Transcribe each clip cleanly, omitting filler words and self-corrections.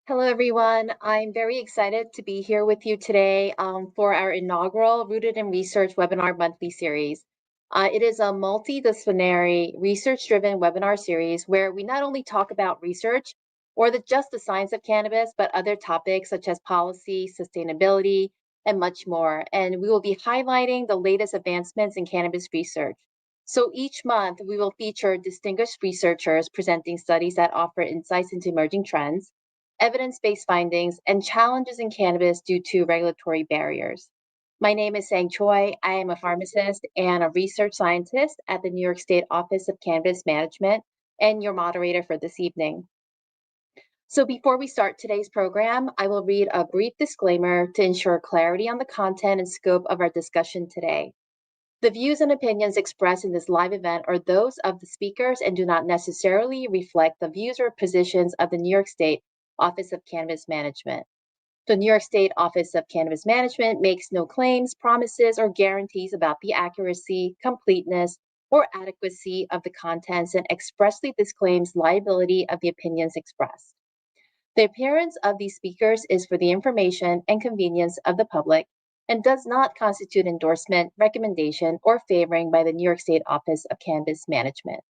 Hello, everyone. I'm very excited to be here with you today for our inaugural Rooted in Research webinar monthly series. It is a multidisciplinary, research-driven webinar series where we not only talk about research or just the science of cannabis, but other topics such as policy, sustainability, and much more. And we will be highlighting the latest advancements in cannabis research. So each month, we will feature distinguished researchers presenting studies that offer insights into emerging trends, evidence-based findings, and challenges in cannabis due to regulatory barriers. My name is Sang Choi. I am a pharmacist and a research scientist at the New York State Office of Cannabis Management and your moderator for this evening. So before we start today's program, I will read a brief disclaimer to ensure clarity on the content and scope of our discussion today. The views and opinions expressed in this live event are those of the speakers and do not necessarily reflect the views or positions of the New York State Office of Cannabis Management. The New York State Office of Cannabis Management makes no claims, promises, or guarantees about the accuracy, completeness, or adequacy of the contents and expressly disclaims liability of the opinions expressed. The appearance of these speakers is for the information and convenience of the public and does not constitute endorsement, recommendation, or favoring by the New York State Office of Cannabis Management.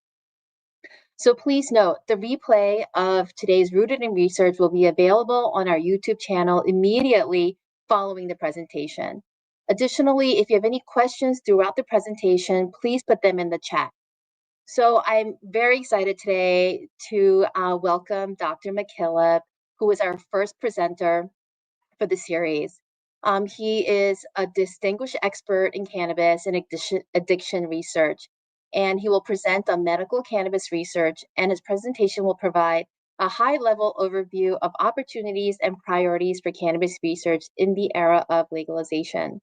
So please note, the replay of today's Rooted in Research will be available on our YouTube channel immediately following the presentation. Additionally, if you have any questions throughout the presentation, please put them in the chat. So I'm very excited today to welcome Dr. MacKillop, who is our first presenter for the series. He is a distinguished expert in cannabis and addiction research, and he will present on medical cannabis research, and his presentation will provide a high-level overview of opportunities and priorities for cannabis research in the era of legalization.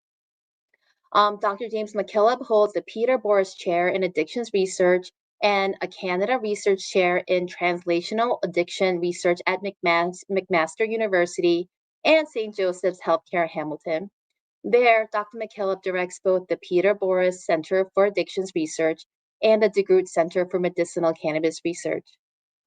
Dr. James MacKillop holds the Peter Boris Chair in Addictions Research and a Canada Research Chair in Translational Addiction Research at McMaster University and St. Joseph's Healthcare Hamilton. There, Dr. MacKillop directs both the Peter Boris Center for Addictions Research and the DeGroote Center for Medicinal Cannabis Research.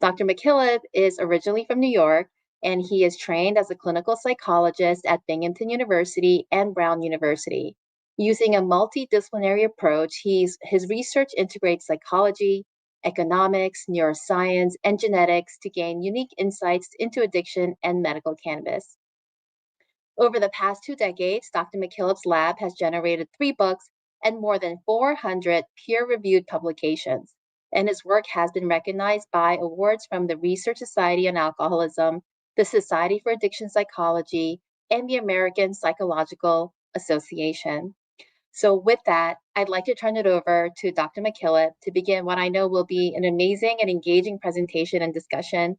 Dr. MacKillop is originally from New York, and he is trained as a clinical psychologist at Binghamton University and Brown University. Using a multidisciplinary approach, his research integrates psychology, economics, neuroscience, and genetics to gain unique insights into addiction and medical cannabis. Over the past 2 decades, Dr. MacKillop's lab has generated 3 books and more than 400 peer-reviewed publications, and his work has been recognized by awards from the Research Society on Alcoholism, the Society for Addiction Psychology, and the American Psychological Association. So with that, I'd like to turn it over to Dr. MacKillop to begin what I know will be an amazing and engaging presentation and discussion.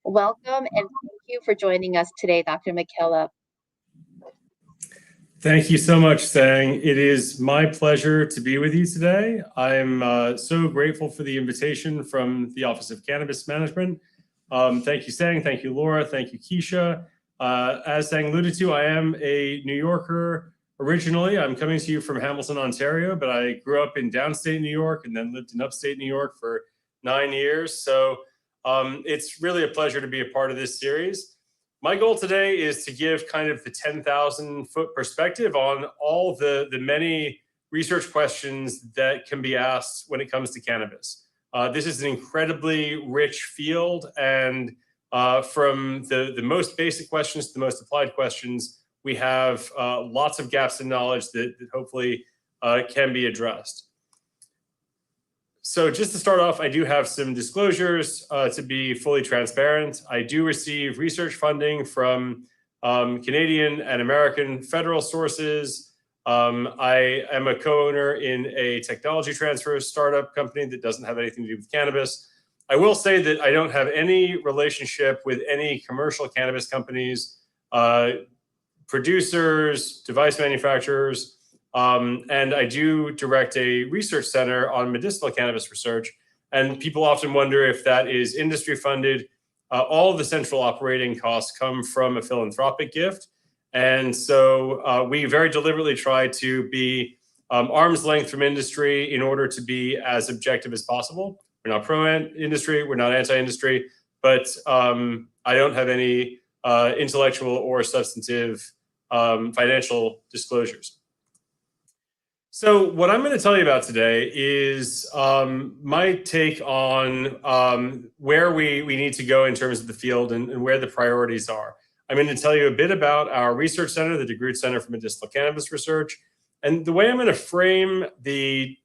Welcome, and thank you for joining us today, Dr. MacKillop. Thank you so much, Sang. It is my pleasure to be with you today. I'm so grateful for the invitation from the Office of Cannabis Management. Thank you, Sang. Thank you, Laura. Thank you, Keisha. As Sang alluded to, I am a New Yorker originally. I'm coming to you from Hamilton, Ontario, but I grew up in downstate New York and then lived in upstate New York for 9 years. So it's really a pleasure to be a part of this series. My goal today is to give kind of the 10,000-foot perspective on all the many research questions that can be asked when it comes to cannabis. This is an incredibly rich field, and from the most basic questions to the most applied questions, we have lots of gaps in knowledge that hopefully can be addressed. So just to start off, I do have some disclosures to be fully transparent. I do receive research funding from Canadian and American federal sources. I am a co-owner in a technology transfer startup company that doesn't have anything to do with cannabis. I will say that I don't have any relationship with any commercial cannabis companies, producers, device manufacturers, and I do direct a research center on medicinal cannabis research. And people often wonder if that is industry funded. All of the central operating costs come from a philanthropic gift. And so we very deliberately try to be arm's length from industry in order to be as objective as possible. We're not pro-industry, we're not anti-industry, but I don't have any intellectual or substantive financial disclosures. So what I'm going to tell you about today is my take on where we need to go in terms of the field and where the priorities are. I'm going to tell you a bit about our research center, the DeGroote Center for Medicinal Cannabis Research. And the way I'm going to frame the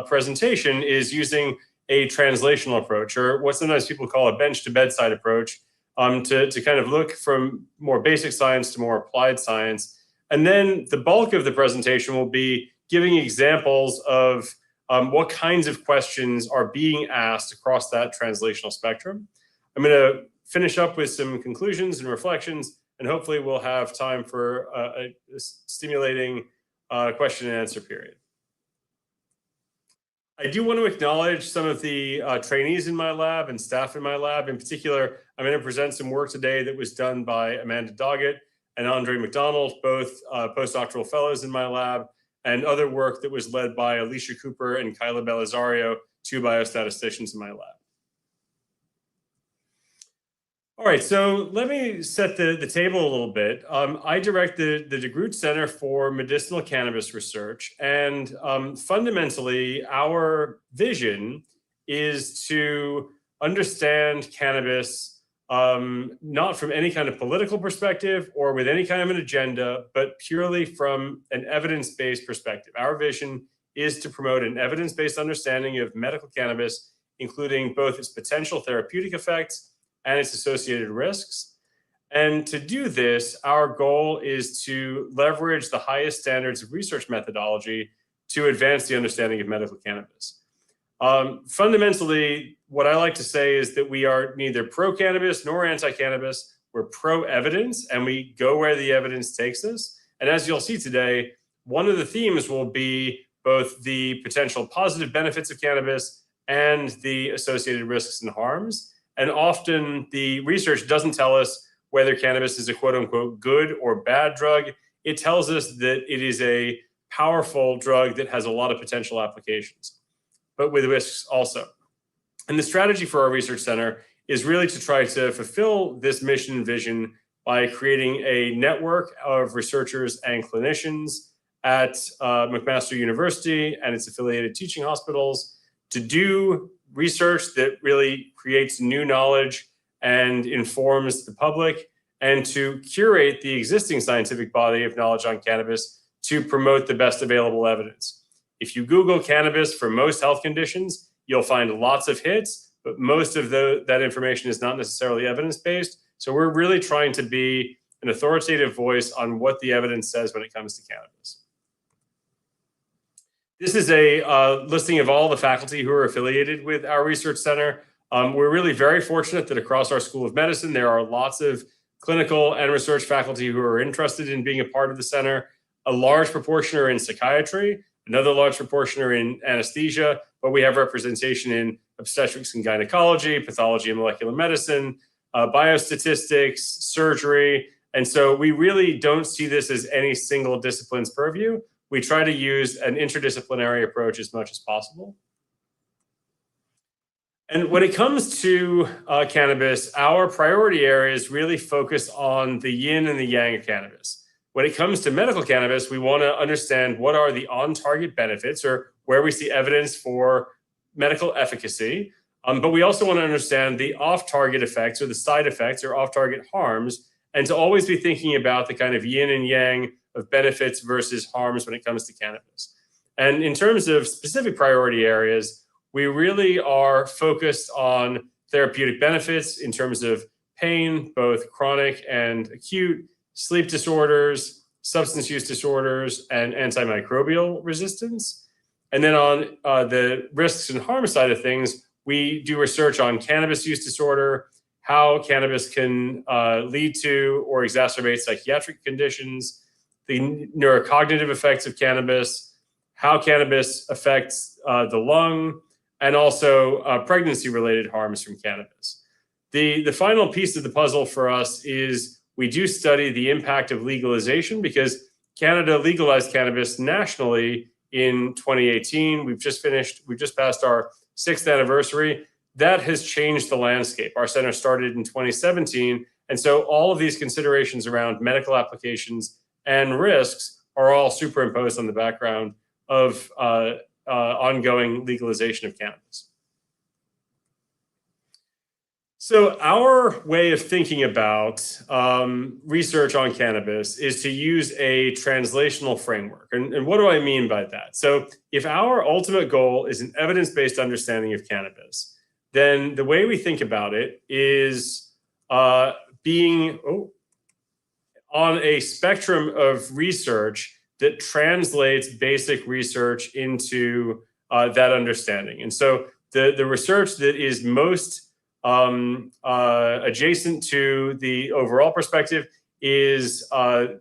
presentation is using a translational approach, or what sometimes people call a bench to bedside approach, to kind of look from more basic science to more applied science. And then the bulk of the presentation will be giving examples of what kinds of questions are being asked across that translational spectrum. I'm going to finish up with some conclusions and reflections, and hopefully we'll have time for a stimulating question and answer period. I do want to acknowledge some of the trainees in my lab and staff in my lab. In particular, I'm going to present some work today that was done by Amanda Doggett and Andre McDonald, both postdoctoral fellows in my lab, and other work that was led by Alicia Cooper and Kyla Belisario, two biostatisticians in my lab. All right, so let me set the table a little bit. I direct the DeGroote Center for Medicinal Cannabis Research, and fundamentally, our vision is to understand cannabis not from any kind of political perspective or with any kind of an agenda, but purely from an evidence-based perspective. Our vision is to promote an evidence-based understanding of medical cannabis, including both its potential therapeutic effects and its associated risks. And to do this, our goal is to leverage the highest standards of research methodology to advance the understanding of medical cannabis. Fundamentally, what I like to say is that we are neither pro-cannabis nor anti-cannabis. We're pro-evidence, and we go where the evidence takes us. And as you'll see today, one of the themes will be both the potential positive benefits of cannabis and the associated risks and harms. And often the research doesn't tell us whether cannabis is a quote unquote good or bad drug. It tells us that it is a powerful drug that has a lot of potential applications, but with risks also. And the strategy for our research center is really to try to fulfill this mission and vision by creating a network of researchers and clinicians at McMaster University and its affiliated teaching hospitals to do research that really creates new knowledge and informs the public, and to curate the existing scientific body of knowledge on cannabis to promote the best available evidence. If you Google cannabis for most health conditions, you'll find lots of hits, but most of that information is not necessarily evidence-based. So we're really trying to be an authoritative voice on what the evidence says when it comes to cannabis. This is a listing of all the faculty who are affiliated with our research center. We're really very fortunate that across our School of Medicine, there are lots of clinical and research faculty who are interested in being a part of the center. A large proportion are in psychiatry, another large proportion are in anesthesia, but we have representation in obstetrics and gynecology, pathology and molecular medicine, biostatistics, surgery. And so we really don't see this as any single discipline's purview. We try to use an interdisciplinary approach as much as possible. And when it comes to cannabis, our priority areas really focus on the yin and the yang of cannabis. When it comes to medical cannabis, we want to understand what are the on-target benefits, or where we see evidence for medical efficacy. But we also want to understand the off-target effects, or the side effects, or off-target harms, and to always be thinking about the kind of yin and yang of benefits versus harms when it comes to cannabis. And in terms of specific priority areas, we really are focused on therapeutic benefits in terms of pain, both chronic and acute, sleep disorders, substance use disorders, and antimicrobial resistance. And then on the risks and harm side of things, we do research on cannabis use disorder, how cannabis can lead to or exacerbate psychiatric conditions, the neurocognitive effects of cannabis, how cannabis affects the lung, and also pregnancy-related harms from cannabis. The final piece of the puzzle for us is we do study the impact of legalization, because Canada legalized cannabis nationally in 2018. We've just passed our 6th anniversary. That has changed the landscape. Our center started in 2017, And so all of these considerations around medical applications and risks are all superimposed on the background of ongoing legalization of cannabis. So our way of thinking about research on cannabis is to use a translational framework. And what do I mean by that? So if our ultimate goal is an evidence-based understanding of cannabis, then the way we think about it is being on a spectrum of research that translates basic research into that understanding. And so the research that is most adjacent to the overall perspective is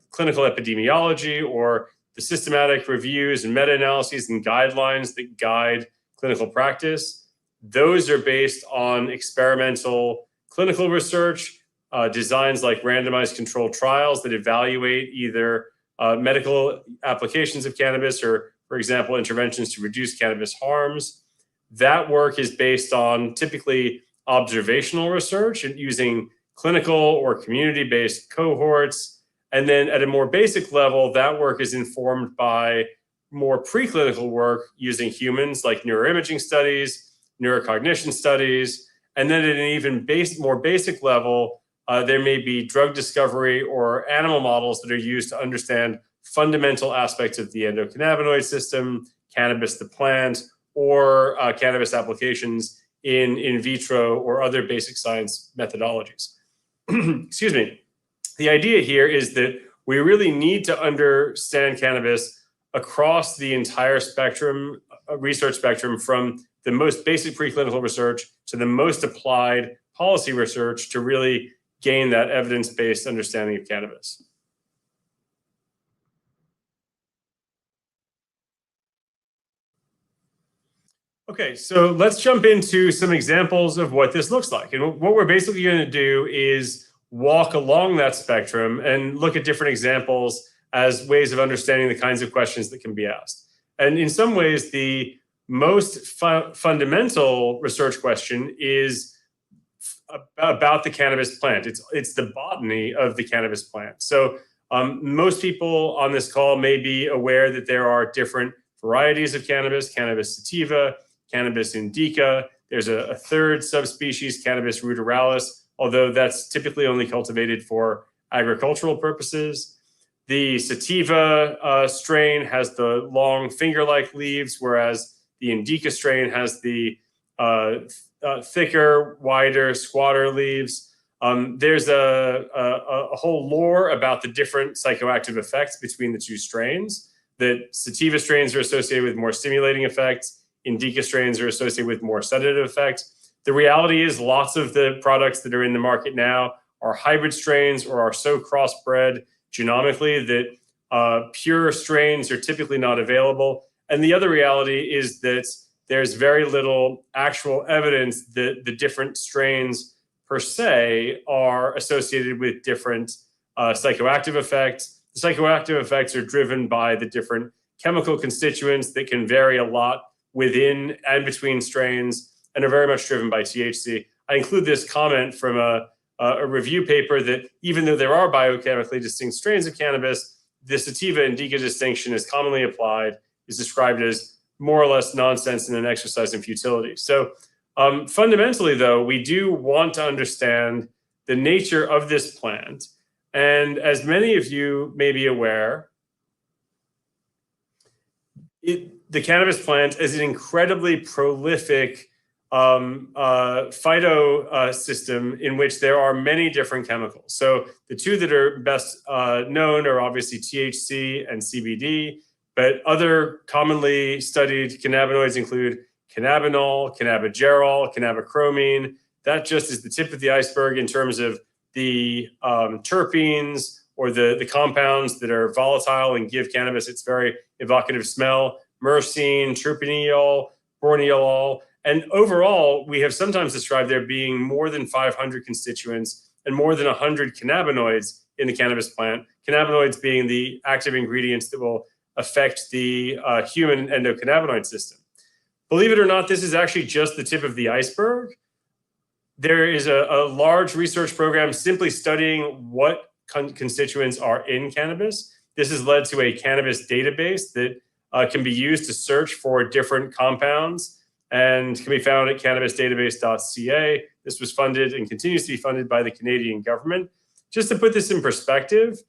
clinical epidemiology, or the systematic reviews and meta-analyses and guidelines that guide clinical practice. Those are based on experimental clinical research, designs like randomized controlled trials that evaluate either medical applications of cannabis or, for example, interventions to reduce cannabis harms. That work is based on typically observational research and using clinical or community-based cohorts. And then at a more basic level, that work is informed by more preclinical work using humans, like neuroimaging studies, neurocognition studies. And then at an even more basic level, there may be drug discovery or animal models that are used to understand fundamental aspects of the endocannabinoid system, cannabis the plant, or cannabis applications in vitro or other basic science methodologies. Excuse me. The idea here is that we really need to understand cannabis across the entire spectrum, research spectrum, from the most basic preclinical research to the most applied policy research to really gain that evidence-based understanding of cannabis. Okay, so let's jump into some examples of what this looks like. And what we're basically going to do is walk along that spectrum and look at different examples as ways of understanding the kinds of questions that can be asked. And in some ways, the most fundamental research question is about the cannabis plant. It's the botany of the cannabis plant. So most people on this call may be aware that there are different varieties of cannabis: cannabis sativa, cannabis indica. There's a third subspecies, cannabis ruderalis, although that's typically only cultivated for agricultural purposes. The sativa strain has the long finger-like leaves, whereas the indica strain has the thicker, wider, squatter leaves. There's a whole lore about the different psychoactive effects between the two strains. That sativa strains are associated with more stimulating effects. Indica strains are associated with more sedative effects. The reality is lots of the products that are in the market now are hybrid strains or are so crossbred genomically that pure strains are typically not available. And the other reality is that there's very little actual evidence that the different strains per se are associated with different psychoactive effects. The psychoactive effects are driven by the different chemical constituents that can vary a lot within and between strains and are very much driven by THC. I include this comment from a review paper that even though there are biochemically distinct strains of cannabis, the sativa indica distinction is commonly applied, is described as more or less nonsense and an exercise in futility. So fundamentally, though, we do want to understand the nature of this plant. And as many of you may be aware, the cannabis plant is an incredibly prolific phyto system in which there are many different chemicals. So the two that are best known are obviously THC and CBD, but other commonly studied cannabinoids include cannabinol, cannabigerol, cannabichromine. That just is the tip of the iceberg in terms of the terpenes or the compounds that are volatile and give cannabis its very evocative smell: myrcene, terpineol, borneol. And overall, we have sometimes described there being more than 500 constituents and more than 100 cannabinoids in the cannabis plant, cannabinoids being the active ingredients that will affect the human endocannabinoid system. Believe it or not, this is actually just the tip of the iceberg. there is a large research program simply studying what constituents are in cannabis. This has led to a cannabis database that can be used to search for different compounds and can be found at cannabisdatabase.ca. This was funded and continues to be funded by the Canadian government. Just to put this in perspective,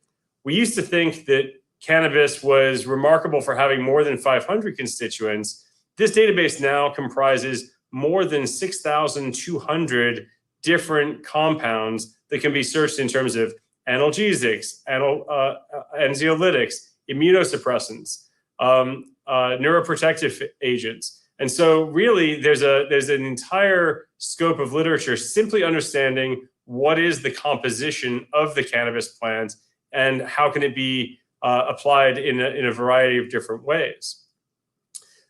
we used to think that cannabis was remarkable for having more than 500 constituents. This database now comprises more than 6,200 different compounds that can be searched in terms of analgesics, anxiolytics, immunosuppressants, neuroprotective agents. And so really there's an entire scope of literature simply understanding what is the composition of the cannabis plant and how can it be applied in a variety of different ways.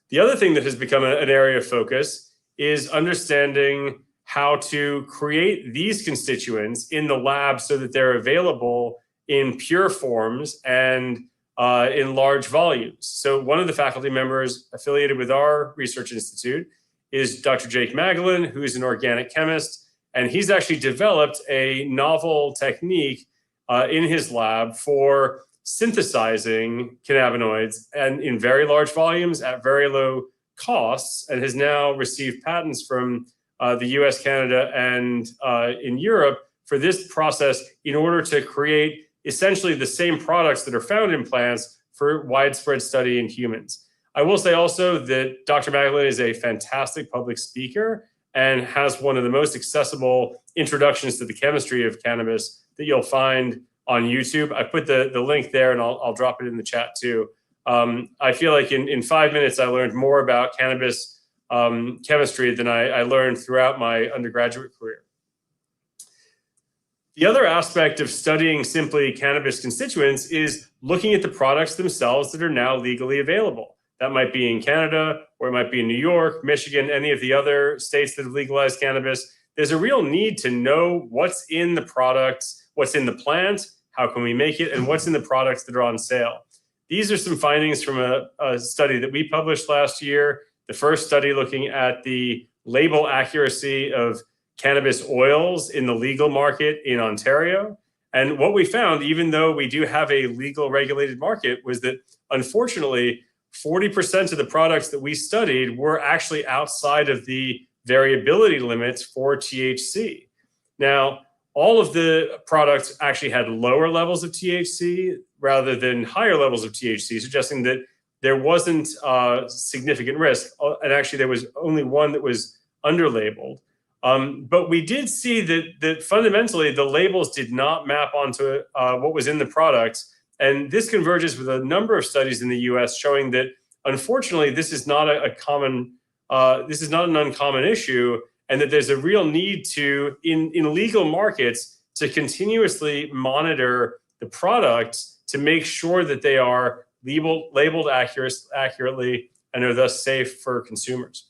The other thing that has become an area of focus is understanding how to create these constituents in the lab so that they're available in pure forms and in large volumes. So one of the faculty members affiliated with our research institute is Dr. Jake Magdalene, who is an organic chemist, and he's actually developed a novel technique in his lab for synthesizing cannabinoids and in very large volumes at very low costs, and has now received patents from the US, Canada, and in Europe for this process in order to create essentially the same products that are found in plants for widespread study in humans. I will say also that Dr. Magdalene is a fantastic public speaker and has one of the most accessible introductions to the chemistry of cannabis that you'll find on YouTube. I put the link there and I'll drop it in the chat too. I feel like in 5 minutes, I learned more about cannabis chemistry than I learned throughout my undergraduate career. The other aspect of studying simply cannabis constituents is looking at the products themselves that are now legally available. That might be in Canada, or it might be in New York, Michigan, any of the other states that have legalized cannabis. There's a real need to know what's in the products, what's in the plant, how can we make it, and what's in the products that are on sale. These are some findings from a study that we published last year, the first study looking at the label accuracy of cannabis oils in the legal market in Ontario. And what we found, even though we do have a legal regulated market, was that unfortunately, 40% of the products that we studied were actually outside of the variability limits for THC. Now, all of the products actually had lower levels of THC rather than higher levels of THC, suggesting that there wasn't significant risk. And actually, there was only one that was underlabeled. But we did see that fundamentally the labels did not map onto what was in the products. And this converges with a number of studies in the US showing that, unfortunately, this is not an uncommon issue, and that there's a real need to, in legal markets, to continuously monitor the products to make sure that they are labeled accurately and are thus safe for consumers.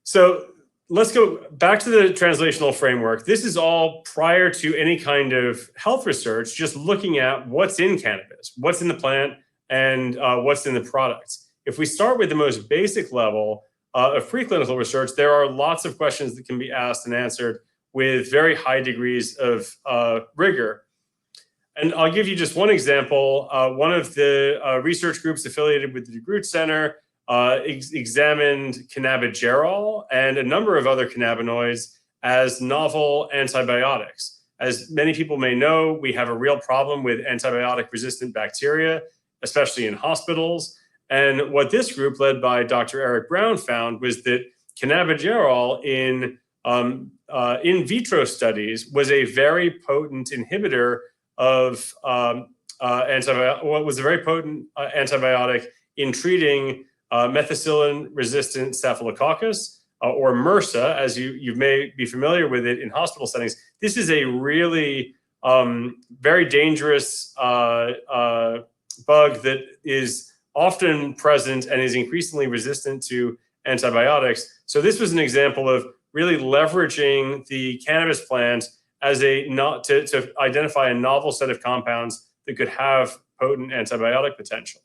So let's go back to the translational framework. This is all prior to any kind of health research, just looking at what's in cannabis, what's in the plant, and what's in the products. If we start with the most basic level of preclinical research, there are lots of questions that can be asked and answered with very high degrees of rigor. And I'll give you just one example. One of the research groups affiliated with the DeGroote Center examined cannabigerol and a number of other cannabinoids as novel antibiotics. As many people may know, we have a real problem with antibiotic-resistant bacteria, especially in hospitals. And what this group, led by Dr. Eric Brown, found was that cannabigerol in vitro studies was a very potent inhibitor of was a very potent antibiotic in treating methicillin-resistant staphylococcus, or MRSA, as you may be familiar with it in hospital settings. This is a really very dangerous bug that is often present and is increasingly resistant to antibiotics. So this was an example of really leveraging the cannabis plant as to identify a novel set of compounds that could have potent antibiotic potential.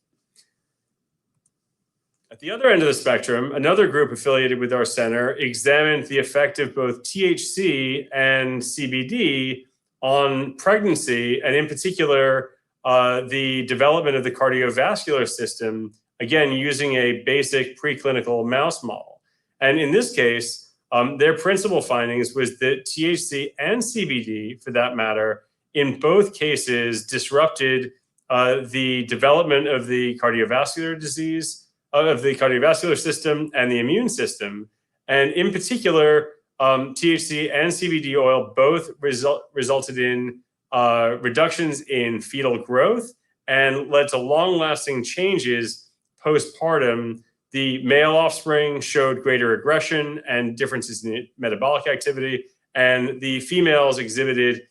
At the other end of the spectrum, another group affiliated with our center examined the effect of both THC and CBD on pregnancy, and in particular, the development of the cardiovascular system, again, using a basic preclinical mouse model. And in this case, their principal findings was that THC and CBD, for that matter, in both cases disrupted the development of the cardiovascular disease, of the cardiovascular system and the immune system. And in particular, THC and CBD oil both resulted in reductions in fetal growth and led to long-lasting changes postpartum. The male offspring showed greater aggression and differences in metabolic activity, and the females exhibited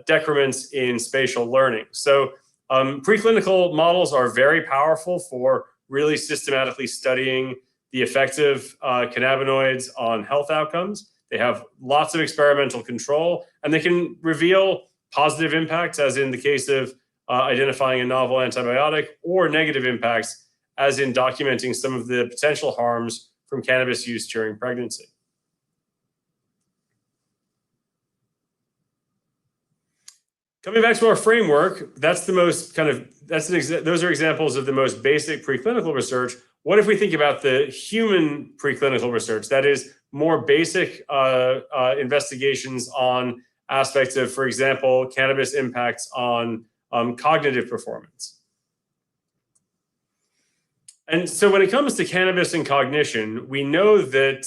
decrements in spatial learning. So preclinical models are very powerful for really systematically studying the effects of cannabinoids on health outcomes. They have lots of experimental control, and they can reveal positive impacts, as in the case of identifying a novel antibiotic, or negative impacts, as in documenting some of the potential harms from cannabis use during pregnancy. Coming back to our framework, that's the most those are examples of the most basic preclinical research. What if we think about the human preclinical research? That is more basic investigations on aspects of, for example, cannabis impacts on cognitive performance. And so when it comes to cannabis and cognition, we know that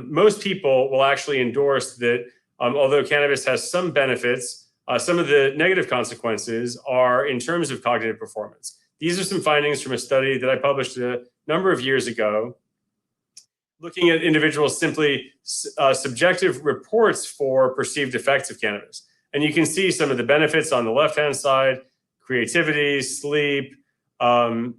most people will actually endorse that although cannabis has some benefits, some of the negative consequences are in terms of cognitive performance. These are some findings from a study that I published a number of years ago, looking at individuals' simply subjective reports for perceived effects of cannabis. And you can see some of the benefits on the left-hand side: creativity, sleep, mood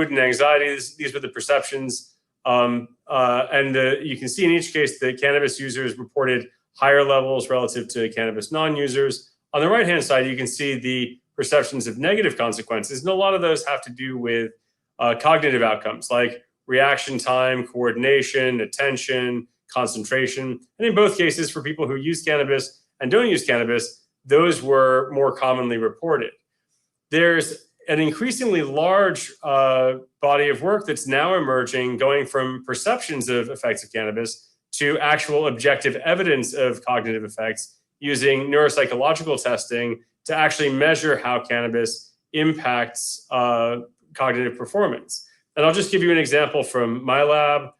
and anxiety. These were the perceptions. You can see in each case that cannabis users reported higher levels relative to cannabis non-users. On the right-hand side, you can see the perceptions of negative consequences, and a lot of those have to do with cognitive outcomes like reaction time, coordination, attention, concentration. And in both cases, for people who use cannabis and don't use cannabis, those were more commonly reported. There's an increasingly large body of work that's now emerging, going from perceptions of effects of cannabis to actual objective evidence of cognitive effects, using neuropsychological testing to actually measure how cannabis impacts cognitive performance. And I'll just give you an example from my lab.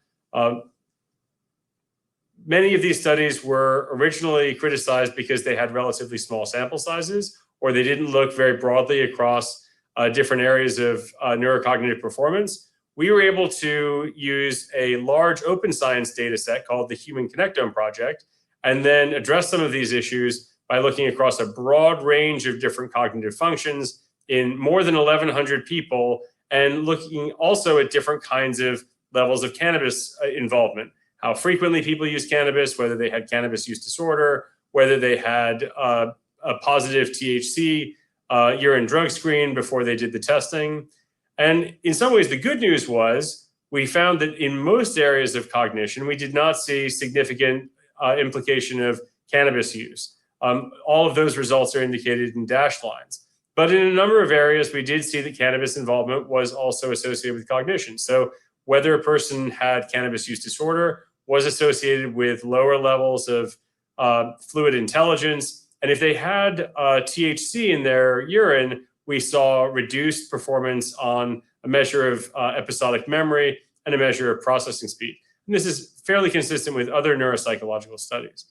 Many of these studies were originally criticized because they had relatively small sample sizes, or they didn't look very broadly across different areas of neurocognitive performance. We were able to use a large open science data set called the Human Connectome Project, and then address some of these issues by looking across a broad range of different cognitive functions in more than 1,100 people, and looking also at different kinds of levels of cannabis involvement. How frequently people use cannabis, whether they had cannabis use disorder, whether they had a positive THC urine drug screen before they did the testing. And in some ways, the good news was we found that in most areas of cognition, we did not see significant implication of cannabis use. All of those results are indicated in dashed lines. But in a number of areas, we did see that cannabis involvement was also associated with cognition. So whether a person had cannabis use disorder was associated with lower levels of fluid intelligence. And if they had THC in their urine, we saw reduced performance on a measure of episodic memory and a measure of processing speed. And this is fairly consistent with other neuropsychological studies.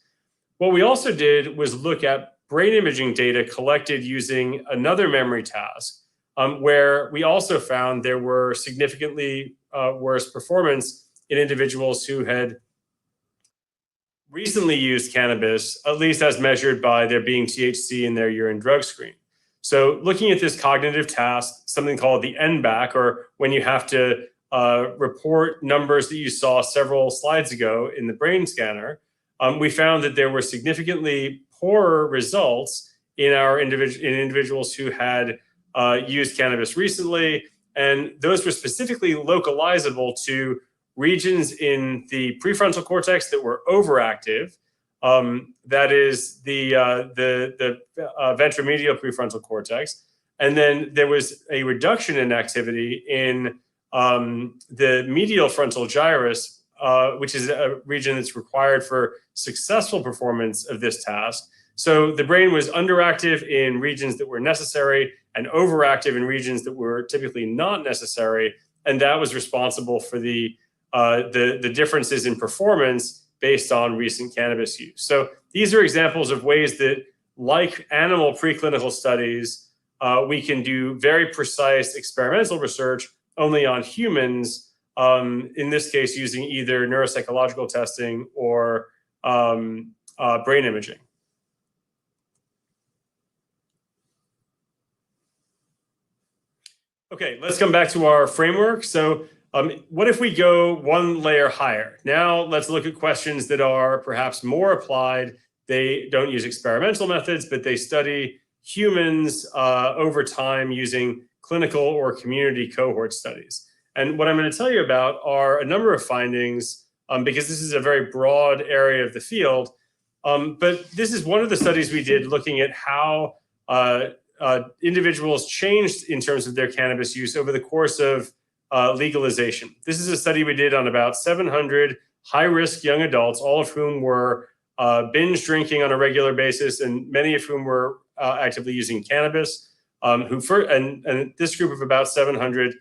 What we also did was look at brain imaging data collected using another memory task, where we also found there were significantly worse performance in individuals who had recently used cannabis, at least as measured by there being THC in their urine drug screen. So looking at this cognitive task, something called the NBAC, or when you have to report numbers that you saw several slides ago in the brain scanner, we found that there were significantly poorer results in individuals who had used cannabis recently, And those were specifically localizable to regions in the prefrontal cortex that were overactive. That is the ventromedial prefrontal cortex. And then there was a reduction in activity in the medial frontal gyrus, which is a region that's required for successful performance of this task. So the brain was underactive in regions that were necessary and overactive in regions that were typically not necessary. And that was responsible for the differences in performance based on recent cannabis use. So these are examples of ways that, like animal preclinical studies, we can do very precise experimental research only on humans, in this case using either neuropsychological testing or brain imaging. Okay, let's come back to our framework. So what if we go one layer higher? Now let's look at questions that are perhaps more applied. They don't use experimental methods, but they study humans over time using clinical or community cohort studies. And what I'm going to tell you about are a number of findings, because this is a very broad area of the field. But this is one of the studies we did looking at how individuals changed in terms of their cannabis use over the course of legalization. This is a study we did on about 700 high-risk young adults, all of whom were binge drinking on a regular basis, and many of whom were actively using cannabis. And this group of about 700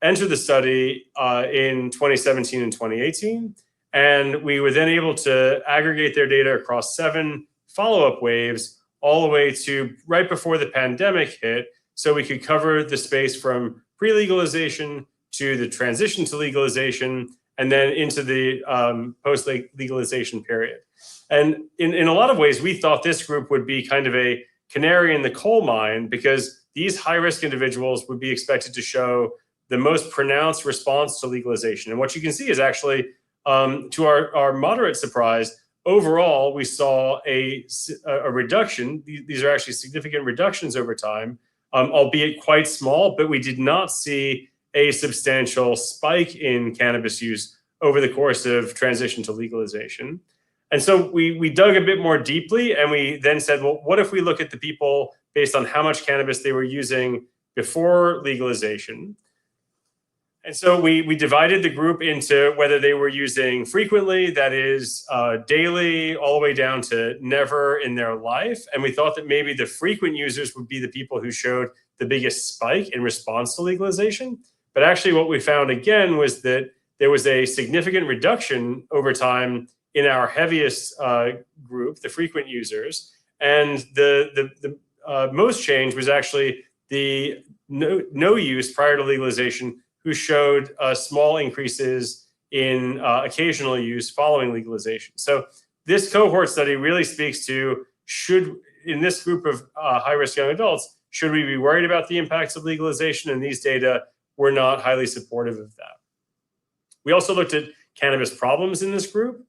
entered the study in 2017 and 2018. And we were then able to aggregate their data across 7 follow-up waves, all the way to right before the pandemic hit, so we could cover the space from pre-legalization to the transition to legalization, and then into the post-legalization period. And in a lot of ways, we thought this group would be kind of a canary in the coal mine, because these high-risk individuals would be expected to show the most pronounced response to legalization. And what you can see is actually, to our moderate surprise, overall, we saw a reduction. These are actually significant reductions over time, albeit quite small, but we did not see a substantial spike in cannabis use over the course of transition to legalization. And so we dug a bit more deeply, and we then said, well, what if we look at the people based on how much cannabis they were using before legalization? And so we divided the group into whether they were using frequently, that is daily, all the way down to never in their life. And we thought that maybe the frequent users would be the people who showed the biggest spike in response to legalization. But actually what we found again was that there was a significant reduction over time in our heaviest group, the frequent users. And the most change was actually the no use prior to legalization, who showed small increases in occasional use following legalization. So this cohort study really speaks to, in this group of high-risk young adults, should we be worried about the impacts of legalization? And these data were not highly supportive of that. We also looked at cannabis problems in this group.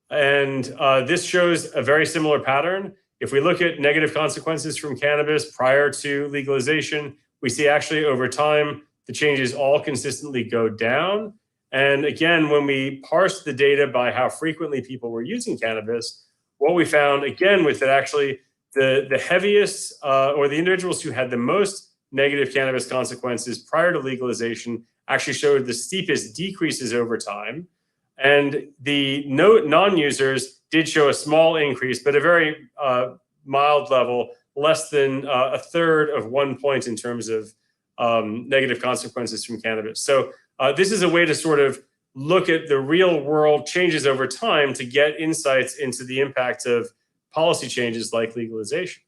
And this shows a very similar pattern. If we look at negative consequences from cannabis prior to legalization, we see actually over time, the changes all consistently go down. And again, when we parsed the data by how frequently people were using cannabis, what we found again was that actually the heaviest or the individuals who had the most negative cannabis consequences prior to legalization actually showed the steepest decreases over time. And the non-users did show a small increase, but a very mild level, less than a third of 1 point in terms of negative consequences from cannabis. So this is a way to sort of look at the real world changes over time to get insights into the impact of policy changes like legalization.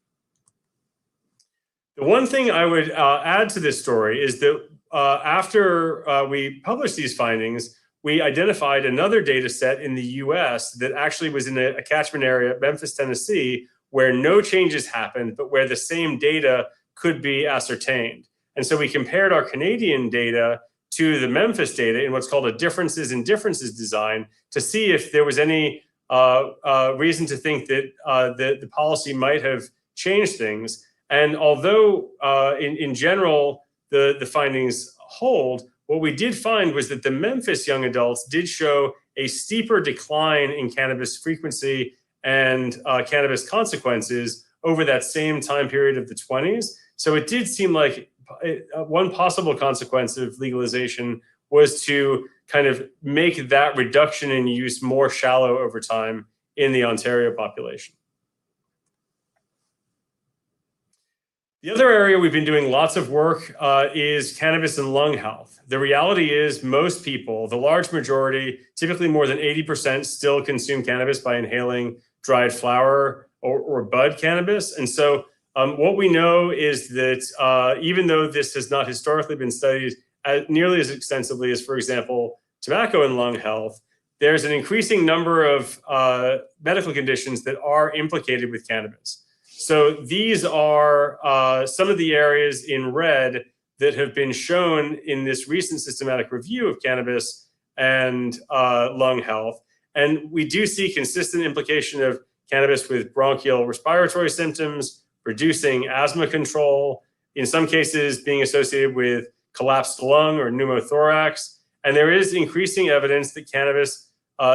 The one thing I would add to this story is that after we published these findings, we identified another data set in the US that actually was in a catchment area, Memphis, Tennessee, where no changes happened, but where the same data could be ascertained. And so we compared our Canadian data to the Memphis data in what's called a differences in differences design to see if there was any reason to think that the policy might have changed things. And although in general, the findings hold, what we did find was that the Memphis young adults did show a steeper decline in cannabis frequency and cannabis consequences over that same time period of the 20s. So it did seem like one possible consequence of legalization was to kind of make that reduction in use more shallow over time in the Ontario population. The other area we've been doing lots of work is cannabis and lung health. The reality is most people, the large majority, typically more than 80%, still consume cannabis by inhaling dried flower or bud cannabis. And so what we know is that even though this has not historically been studied nearly as extensively as, for example, tobacco and lung health, there's an increasing number of medical conditions that are implicated with cannabis. So these are some of the areas in red that have been shown in this recent systematic review of cannabis and lung health. And we do see consistent implication of cannabis with bronchial respiratory symptoms, reducing asthma control, in some cases being associated with collapsed lung or pneumothorax. And there is increasing evidence that cannabis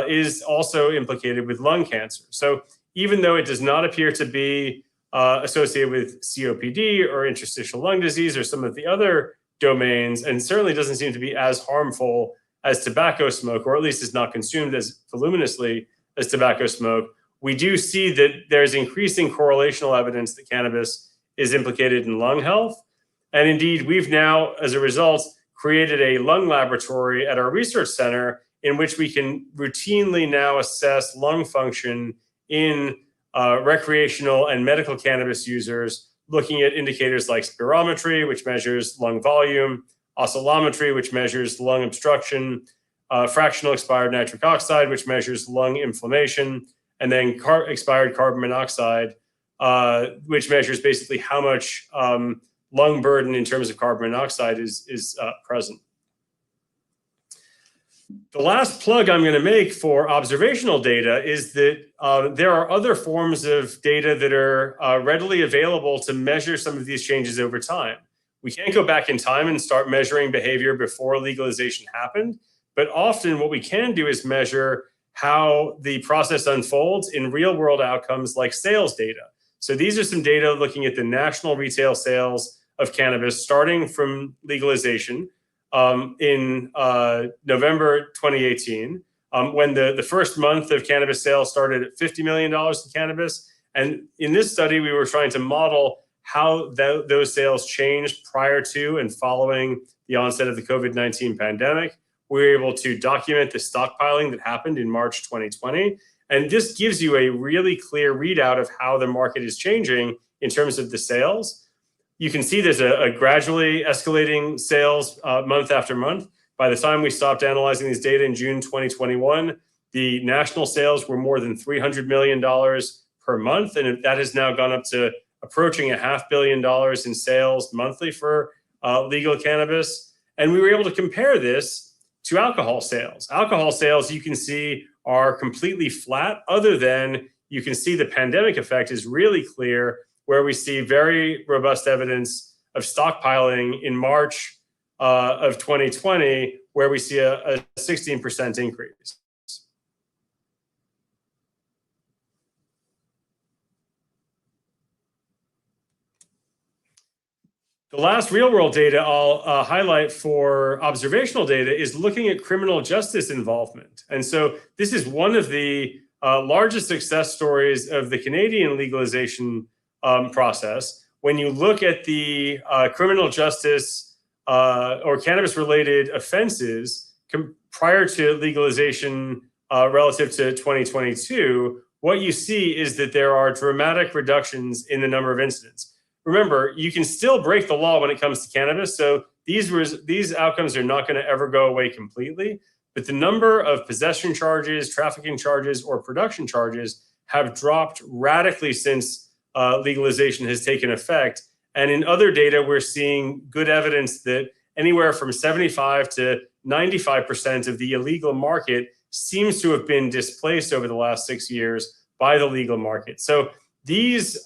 is also implicated with lung cancer. So even though it does not appear to be associated with COPD or interstitial lung disease or some of the other domains, and certainly doesn't seem to be as harmful as tobacco smoke, or at least is not consumed as voluminously as tobacco smoke, we do see that there's increasing correlational evidence that cannabis is implicated in lung health. And indeed, we've now, as a result, created a lung laboratory at our research center in which we can routinely now assess lung function in recreational and medical cannabis users, looking at indicators like spirometry, which measures lung volume, oscillometry, which measures lung obstruction, fractional expired nitric oxide, which measures lung inflammation, and then expired carbon monoxide, which measures basically how much lung burden in terms of carbon monoxide is present. The last plug I'm going to make for observational data is that there are other forms of data that are readily available to measure some of these changes over time. We can't go back in time and start measuring behavior before legalization happened, but often what we can do is measure how the process unfolds in real world outcomes like sales data. So these are some data looking at the national retail sales of cannabis starting from legalization in November 2018, when the first month of cannabis sales started at $50 million in cannabis. And in this study, we were trying to model how those sales changed prior to and following the onset of the COVID-19 pandemic. We were able to document the stockpiling that happened in March 2020. And this gives you a really clear readout of how the market is changing in terms of the sales. You can see there's a gradually escalating sales month after month. By the time we stopped analyzing these data in June 2021, the national sales were more than $300 million per month. And that has now gone up to approaching $500 million in sales monthly for legal cannabis. And we were able to compare this to alcohol sales. Alcohol sales, you can see, are completely flat, other than you can see the pandemic effect is really clear, where we see very robust evidence of stockpiling in March of 2020, where we see a 16% increase. The last real world data I'll highlight for observational data is looking at criminal justice involvement. And so this is one of the largest success stories of the Canadian legalization process. When you look at the criminal justice or cannabis related offenses prior to legalization relative to 2022, what you see is that there are dramatic reductions in the number of incidents. Remember, you can still break the law when it comes to cannabis, so these outcomes are not going to ever go away completely, but the number of possession charges, trafficking charges, or production charges have dropped radically since legalization has taken effect. And in other data, we're seeing good evidence that anywhere from 75 to 95% of the illegal market seems to have been displaced over the last 6 years by the legal market. So these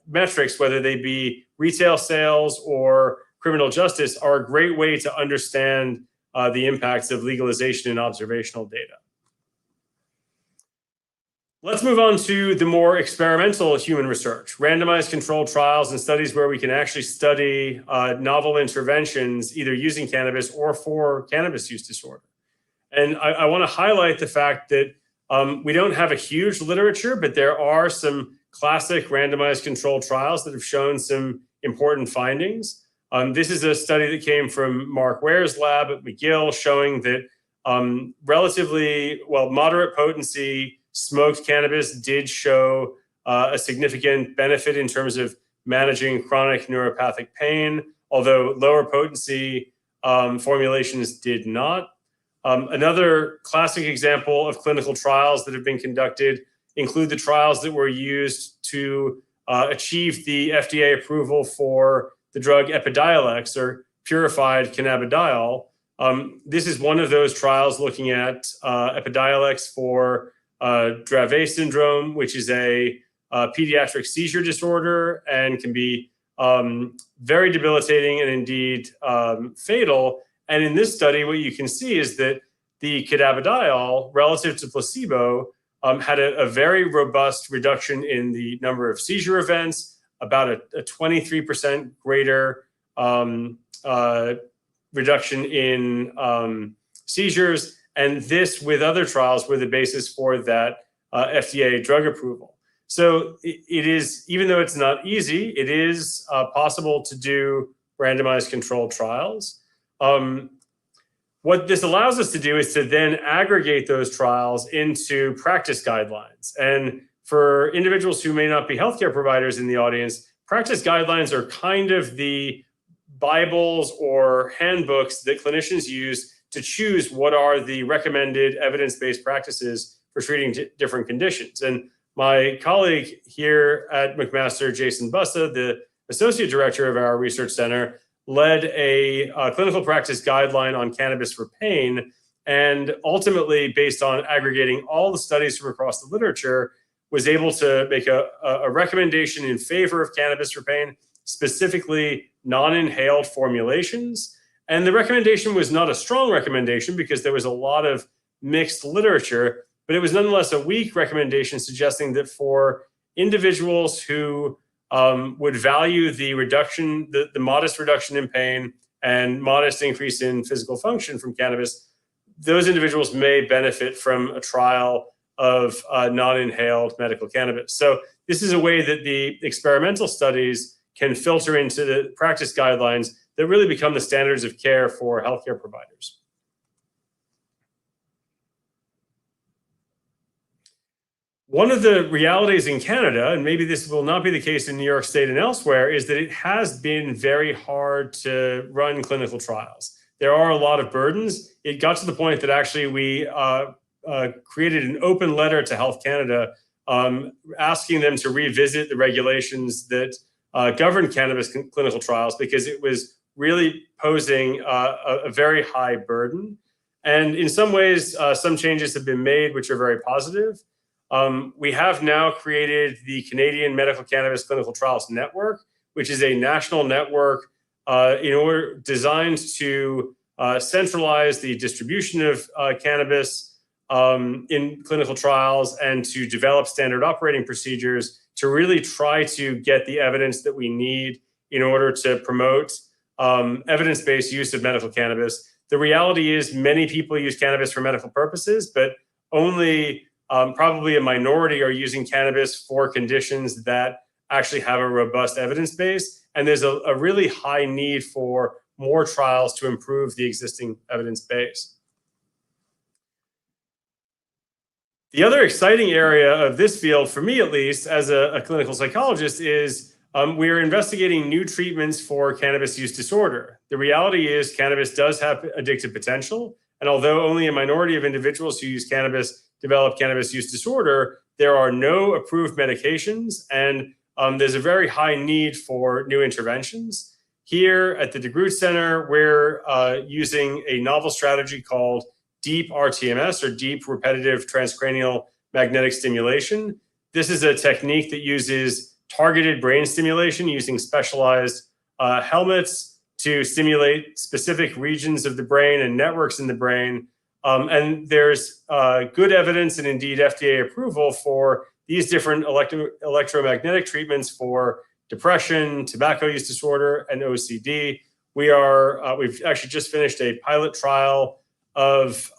metrics, whether they be retail sales or criminal justice are a great way to understand the impacts of legalization and observational data. Let's move on to the more experimental human research, randomized controlled trials and studies where we can actually study novel interventions, either using cannabis or for cannabis use disorder. And I want to highlight the fact that we don't have a huge literature, but there are some classic randomized controlled trials that have shown some important findings. This is a study that came from Mark Ware's lab at McGill showing that relatively, moderate potency smoked cannabis did show a significant benefit in terms of managing chronic neuropathic pain, although lower potency formulations did not. Another classic example of clinical trials that have been conducted include the trials that were used to achieve the FDA approval for the drug Epidiolex, or purified cannabidiol. This is one of those trials looking at Epidiolex for Dravet syndrome, which is a pediatric seizure disorder and can be very debilitating and indeed fatal. And in this study, what you can see is that the cannabidiol relative to placebo had a very robust reduction in the number of seizure events, about a 23% greater reduction in seizures. And this, with other trials, were the basis for that FDA drug approval. So it is, even though it's not easy, it is possible to do randomized controlled trials. What this allows us to do is to then aggregate those trials into practice guidelines. And for individuals who may not be healthcare providers in the audience, practice guidelines are kind of the Bibles or handbooks that clinicians use to choose what are the recommended evidence-based practices for treating different conditions. And my colleague here at McMaster, Jason Bussa, the associate director of our research center, led a clinical practice guideline on cannabis for pain, and ultimately, based on aggregating all the studies from across the literature, was able to make a recommendation in favor of cannabis for pain, specifically non-inhaled formulations. And the recommendation was not a strong recommendation because there was a lot of mixed literature, but it was nonetheless a weak recommendation suggesting that for individuals who would value the reduction, the modest reduction in pain and modest increase in physical function from cannabis, those individuals may benefit from a trial of non-inhaled medical cannabis. So this is a way that the experimental studies can filter into the practice guidelines that really become the standards of care for healthcare providers. One of the realities in Canada, and maybe this will not be the case in New York State and elsewhere, is that it has been very hard to run clinical trials. There are a lot of burdens. It got to the point that actually we created an open letter to Health Canada asking them to revisit the regulations that govern cannabis clinical trials, because it was really posing a very high burden. And in some ways, some changes have been made, which are very positive. We have now created the Canadian Medical Cannabis Clinical Trials Network, which is a national network designed to centralize the distribution of cannabis in clinical trials and to develop standard operating procedures to really try to get the evidence that we need in order to promote evidence-based use of medical cannabis. The reality is many people use cannabis for medical purposes, but only probably a minority are using cannabis for conditions that actually have a robust evidence base. And there's a really high need for more trials to improve the existing evidence base. The other exciting area of this field, for me at least, as a clinical psychologist, is we are investigating new treatments for cannabis use disorder. The reality is cannabis does have addictive potential. And although only a minority of individuals who use cannabis develop cannabis use disorder, there are no approved medications, and there's a very high need for new interventions. Here at the DeGroote Center, we're using a novel strategy called deep RTMS, or deep repetitive transcranial magnetic stimulation. This is a technique that uses targeted brain stimulation using specialized helmets to stimulate specific regions of the brain and networks in the brain. And there's good evidence and indeed FDA approval for these different electromagnetic treatments for depression, tobacco use disorder, and OCD. We've actually just finished a pilot trial of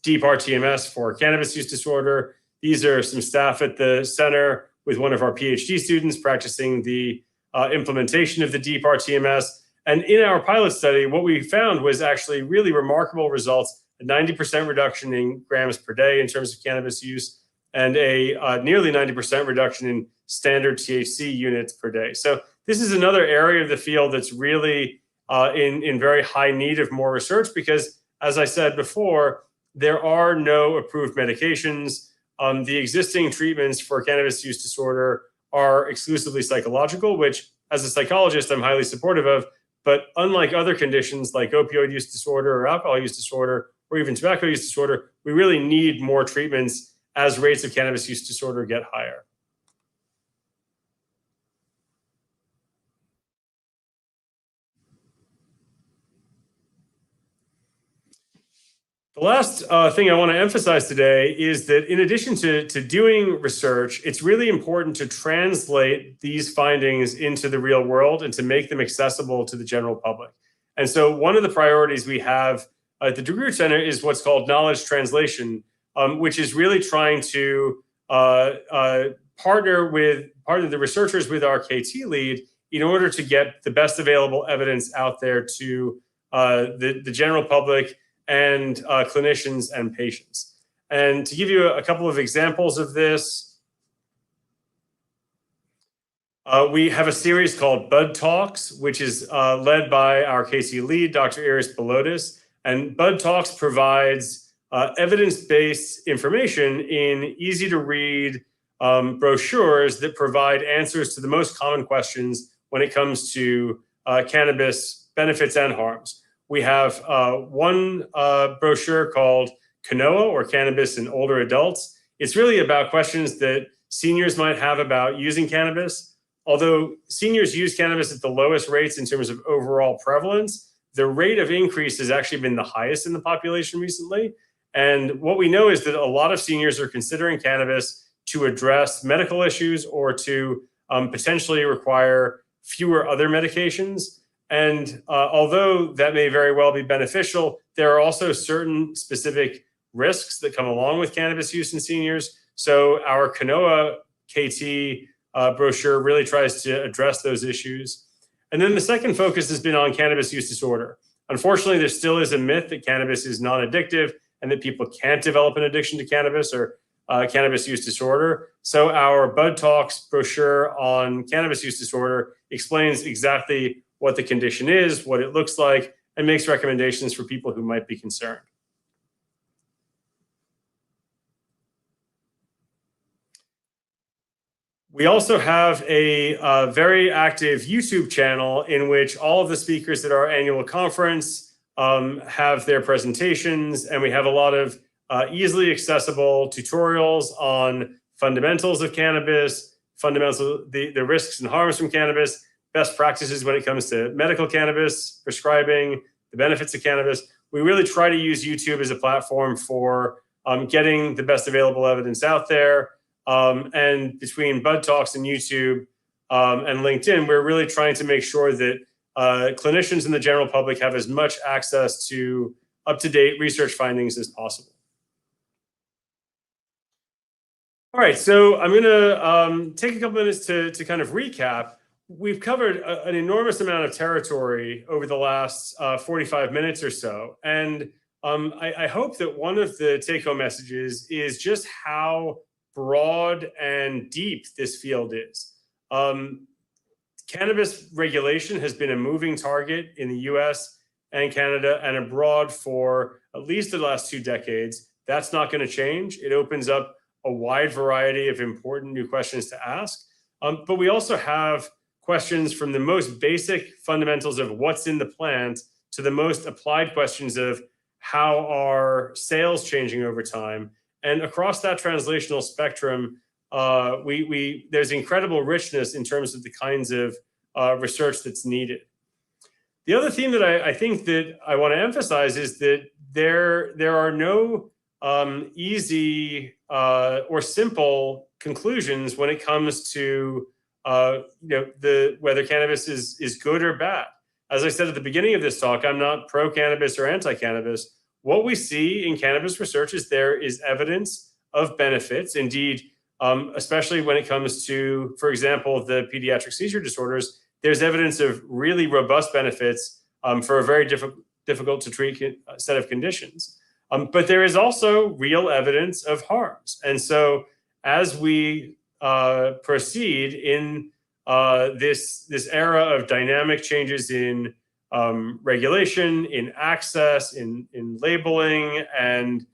deep rTMS for cannabis use disorder. These are some staff at the center with one of our PhD students practicing the implementation of the deep rTMS. And in our pilot study, what we found was actually really remarkable results, a 90% reduction in grams per day in terms of cannabis use, and a nearly 90% reduction in standard THC units per day. So this is another area of the field that's really in very high need of more research because, as I said before, there are no approved medications. The existing treatments for cannabis use disorder are exclusively psychological, which as a psychologist, I'm highly supportive of. But unlike other conditions like opioid use disorder or alcohol use disorder, or even tobacco use disorder, we really need more treatments as rates of cannabis use disorder get higher. The last thing I want to emphasize today is that in addition to doing research, it's really important to translate these findings into the real world and to make them accessible to the general public. And so one of the priorities we have at the DeGroote Center is what's called knowledge translation, which is really trying to partner the researchers with our KT lead in order to get the best available evidence out there to the general public and clinicians and patients. And to give you a couple of examples of this, we have a series called Bud Talks, which is led by our KT lead, Dr. Iris Bolotis. And Bud Talks provides evidence-based information in easy-to-read brochures that provide answers to the most common questions when it comes to cannabis benefits and harms. We have one brochure called Canoa, or Cannabis in Older Adults. It's really about questions that seniors might have about using cannabis. Although seniors use cannabis at the lowest rates in terms of overall prevalence, the rate of increase has actually been the highest in the population recently. And what we know is that a lot of seniors are considering cannabis to address medical issues or to potentially require fewer other medications. And although that may very well be beneficial, there are also certain specific risks that come along with cannabis use in seniors. So our Canoa KT brochure really tries to address those issues. And then the second focus has been on cannabis use disorder. Unfortunately, there still is a myth that cannabis is non-addictive and that people can't develop an addiction to cannabis or cannabis use disorder. So our Bud Talks brochure on cannabis use disorder explains exactly what the condition is, what it looks like, and makes recommendations for people who might be concerned. We also have a very active YouTube channel in which all of the speakers at our annual conference have their presentations, and we have a lot of easily accessible tutorials on fundamentals of cannabis, the risks and harms from cannabis, best practices when it comes to medical cannabis, prescribing, the benefits of cannabis. We really try to use YouTube as a platform for getting the best available evidence out there. And between Bud Talks and YouTube and LinkedIn, we're really trying to make sure that clinicians and the general public have as much access to up-to-date research findings as possible. All right, so I'm going to take a couple minutes to kind of recap. We've covered an enormous amount of territory over the last 45 minutes or so. And I hope that one of the take-home messages is just how broad and deep this field is. Cannabis regulation has been a moving target in the US and Canada and abroad for at least the last 2 decades. That's not going to change. It opens up a wide variety of important new questions to ask. But we also have questions from the most basic fundamentals of what's in the plant to the most applied questions of how are sales changing over time. And across that translational spectrum, there's incredible richness in terms of the kinds of research that's needed. The other theme that I think that I want to emphasize is that there are no easy or simple conclusions when it comes to whether cannabis is good or bad. As I said at the beginning of this talk, I'm not pro-cannabis or anti-cannabis. What we see in cannabis research is there is evidence of benefits. Indeed, especially when it comes to, for example, the pediatric seizure disorders, there's evidence of really robust benefits for a very difficult to treat set of conditions. But there is also real evidence of harms. And so as we proceed in this era of dynamic changes in regulation, in access, in labeling, and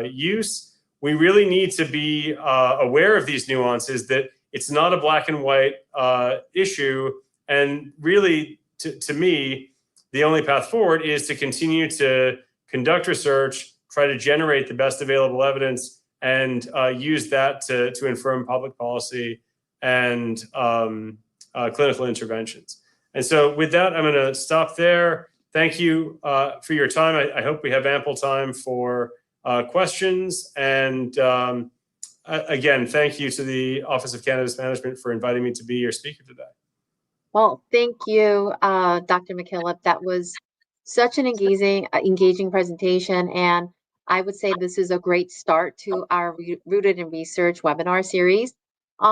use, we really need to be aware of these nuances, that it's not a black and white issue. And really, to me, the only path forward is to continue to conduct research, try to generate the best available evidence, and use that to inform public policy and clinical interventions. And so with that, I'm going to stop there. Thank you for your time. I hope we have ample time for questions. And again, thank you to the Office of Cannabis Management for inviting me to be your speaker today. Well, thank you, Dr. MacKillop. That was such an engaging presentation, and I would say this is a great start to our Rooted in Research webinar series.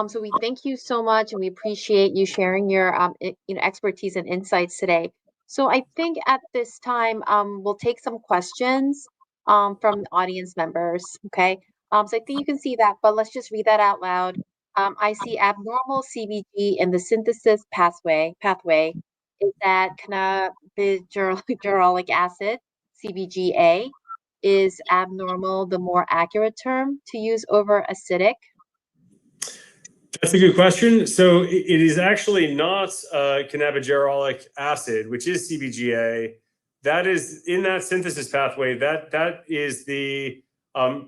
So we thank you so much, and we appreciate you sharing your expertise and insights today. So I think at this time, we'll take some questions from audience members. Okay. So I think you can see that, but let's just read that out loud. I see abnormal CBG in the synthesis pathway. Is that cannabigerolic acid, CBGA? Is abnormal the more accurate term to use over acidic? That's a good question. So it is actually not cannabigerolic acid, which is CBGA. That is in that synthesis pathway. That is the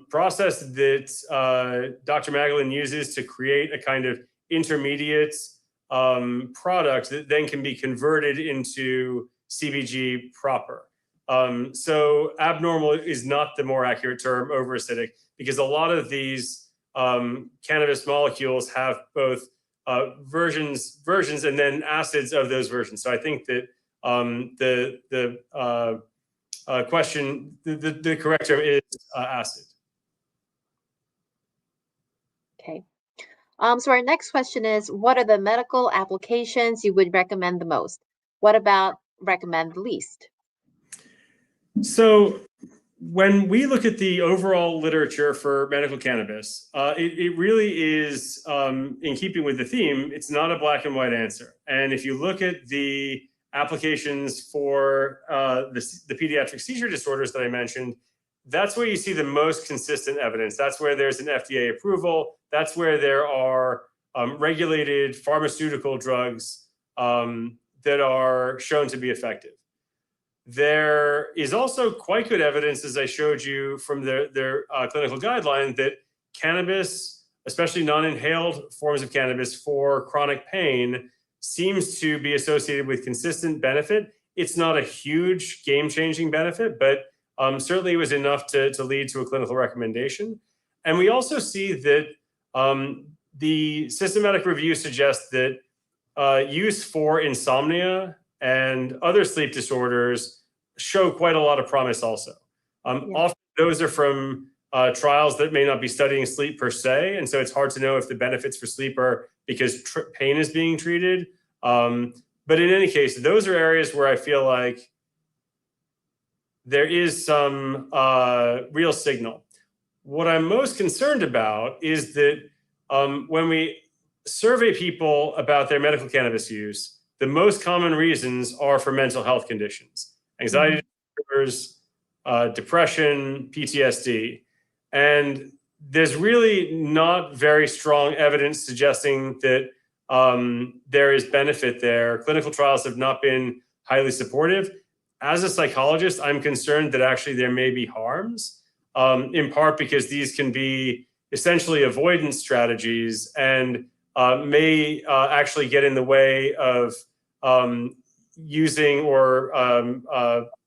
process that Dr. Magdalene uses to create a kind of intermediate product that then can be converted into CBG proper. So abnormal is not the more accurate term over acidic, because a lot of these cannabis molecules have both versions and then acids of those versions. So I think that the correct term is acid. Okay. So our next question is, what are the medical applications you would recommend the most? What about recommend the least? So when we look at the overall literature for medical cannabis, it really is, in keeping with the theme, it's not a black and white answer. And if you look at the applications for the pediatric seizure disorders that I mentioned, that's where you see the most consistent evidence. That's where there's an FDA approval. That's where there are regulated pharmaceutical drugs that are shown to be effective. There is also quite good evidence, as I showed you from their clinical guideline, that cannabis, especially non-inhaled forms of cannabis for chronic pain, seems to be associated with consistent benefit. It's not a huge game-changing benefit, but certainly it was enough to lead to a clinical recommendation. And we also see that the systematic review suggests that use for insomnia and other sleep disorders show quite a lot of promise also. Often those are from trials that may not be studying sleep per se, and so it's hard to know if the benefits for sleep are because pain is being treated. But in any case, those are areas where I feel like there is some real signal. What I'm most concerned about is that when we survey people about their medical cannabis use, the most common reasons are for mental health conditions: anxiety disorders, depression, PTSD. And there's really not very strong evidence suggesting that there is benefit there. Clinical trials have not been highly supportive. As a psychologist, I'm concerned that actually there may be harms, in part because these can be essentially avoidance strategies and may actually get in the way of using or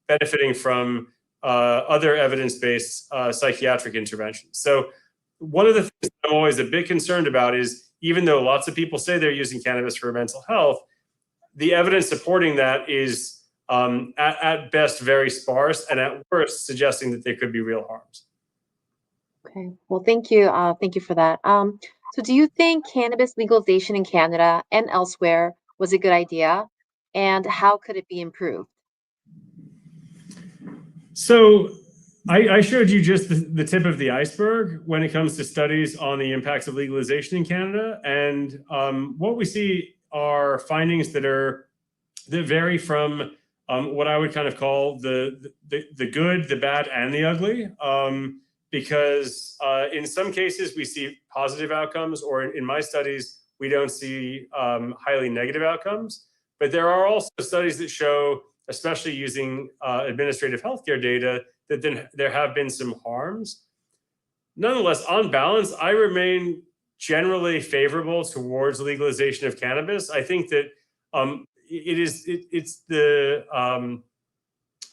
benefiting from other evidence-based psychiatric interventions. So one of the things I'm always a bit concerned about is, even though lots of people say they're using cannabis for mental health, the evidence supporting that is at best very sparse, and at worst suggesting that there could be real harms. Okay, well, thank you. Thank you for that. So do you think cannabis legalization in Canada and elsewhere was a good idea? And how could it be improved? So I showed you just the tip of the iceberg when it comes to studies on the impacts of legalization in Canada. And what we see are findings that vary from what I would kind of call the good, the bad, and the ugly. Because in some cases we see positive outcomes, or in my studies, we don't see highly negative outcomes. But there are also studies that show, especially using administrative healthcare data, that then there have been some harms. Nonetheless, on balance, I remain generally favorable towards legalization of cannabis. I think that it's the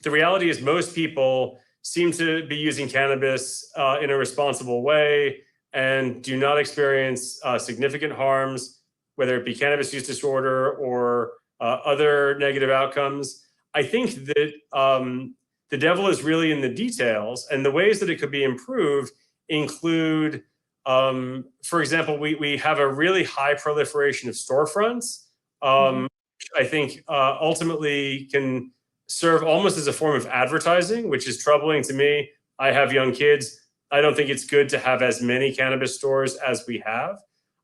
reality is most people seem to be using cannabis in a responsible way and do not experience significant harms, whether it be cannabis use disorder or other negative outcomes. I think that the devil is really in the details, and the ways that it could be improved include, for example, we have a really high proliferation of storefronts. I think ultimately can serve almost as a form of advertising, which is troubling to me. I have young kids. I don't think it's good to have as many cannabis stores as we have.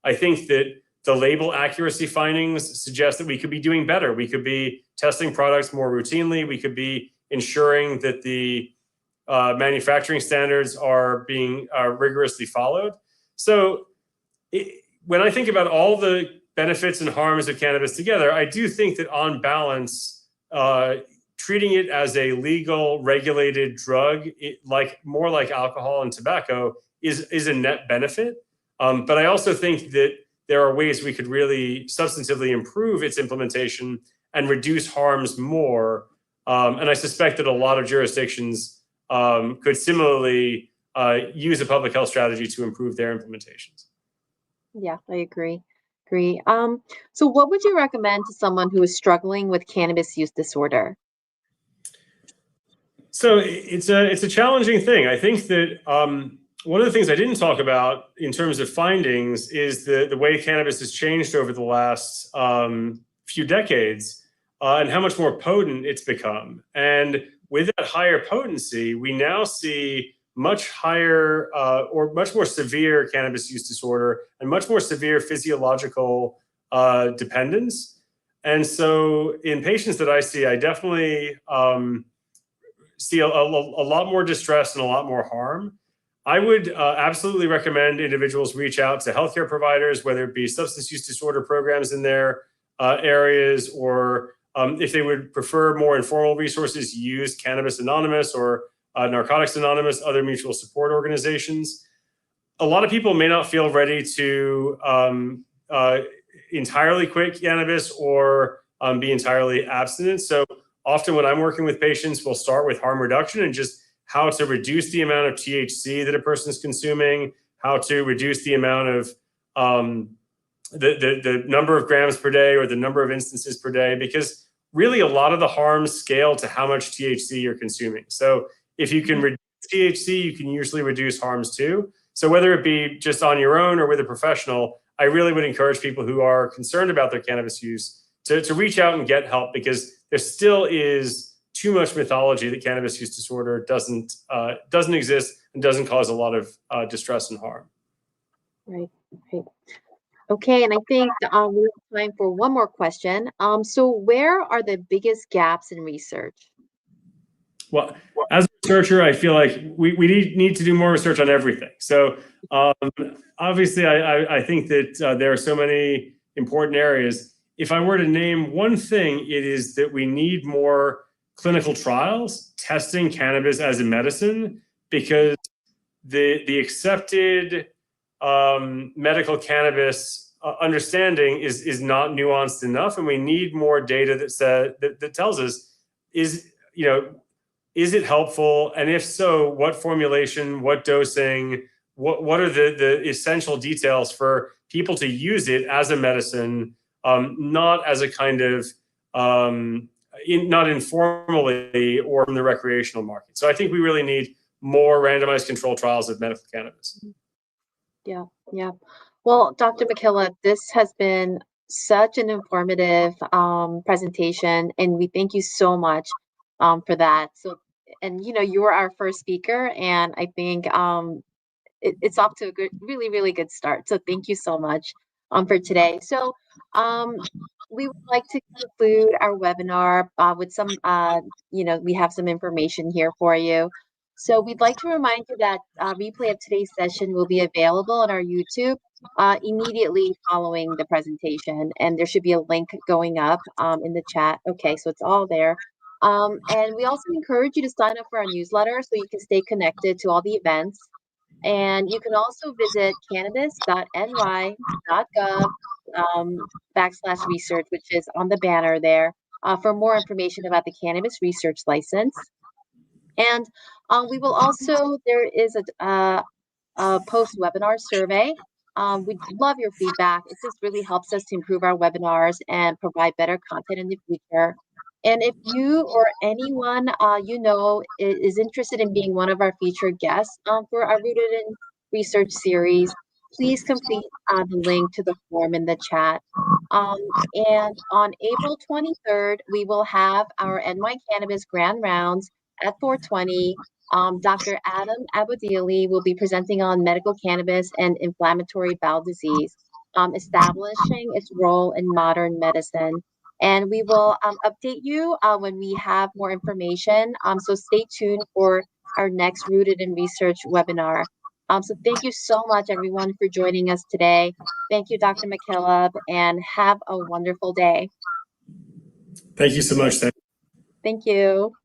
I think that the label accuracy findings suggest that we could be doing better. We could be testing products more routinely. We could be ensuring that the manufacturing standards are being rigorously followed. So when I think about all the benefits and harms of cannabis together, I do think that on balance, treating it as a legal, regulated drug, more like alcohol and tobacco, is a net benefit. But I also think that there are ways we could really substantively improve its implementation and reduce harms more. And I suspect that a lot of jurisdictions could similarly use a public health strategy to improve their implementations. Yeah, I agree. So what would you recommend to someone who is struggling with cannabis use disorder? So it's a challenging thing. I think that one of the things I didn't talk about in terms of findings is the way cannabis has changed over the last few decades and how much more potent it's become. And with that higher potency, we now see much higher or much more severe cannabis use disorder and much more severe physiological dependence. And so in patients that I see, I definitely see a lot more distress and a lot more harm. I would absolutely recommend individuals reach out to healthcare providers, whether it be substance use disorder programs in their areas, or if they would prefer more informal resources, use Cannabis Anonymous or Narcotics Anonymous, other mutual support organizations. A lot of people may not feel ready to entirely quit cannabis or be entirely abstinent. So often when I'm working with patients, we'll start with harm reduction and just how to reduce the amount of THC that a person is consuming, how to reduce the amount of the number of grams per day or the number of instances per day, because really a lot of the harms scale to how much THC you're consuming. So if you can reduce THC, you can usually reduce harms too. So whether it be just on your own or with a professional, I really would encourage people who are concerned about their cannabis use to reach out and get help, because there still is too much mythology that cannabis use disorder doesn't exist and doesn't cause a lot of distress and harm. Right. Okay, and I think we have time for one more question. So where are the biggest gaps in research? Well, as a researcher, I feel like we need to do more research on everything. So obviously, I think that there are so many important areas. If I were to name one thing, it is that we need more clinical trials testing cannabis as a medicine, because the accepted medical cannabis understanding is not nuanced enough, and we need more data that tells us, is it helpful, and if so, what formulation, what dosing, what are the essential details for people to use it as a medicine, not as a kind of not informally or from the recreational market. So I think we really need more randomized control trials of medical cannabis. Yeah, yeah. Well, Dr. MacKillop, this has been such an informative presentation, and we thank you so much for that. So, and you were our first speaker, and I think it's off to a good, really, really good start. So thank you so much for today. So we would like to conclude our webinar with some, we have some information here for you. So we'd like to remind you that replay of today's session will be available on our YouTube immediately following the presentation. And there should be a link going up in the chat. Okay, so it's all there. And we also encourage you to sign up for our newsletter so you can stay connected to all the events. And you can also visit cannabis.ny.gov/research, which is on the banner there, for more information about the Cannabis Research License. And we will also, there is a post-webinar survey. We'd love your feedback. It just really helps us to improve our webinars and provide better content in the future. And if you or anyone is interested in being one of our featured guests for our Rooted in Research series, please complete the link to the form in the chat. And on April 23rd, we will have our NY Cannabis Grand Rounds at 420. Dr. Adam Abodili will be presenting on medical cannabis and inflammatory bowel disease, establishing its role in modern medicine. And we will update you when we have more information. So stay tuned for our next Rooted in Research webinar. So thank you so much, everyone, for joining us today. Thank you, Dr. MacKillop, and have a wonderful day. Thank you so much. Thank you.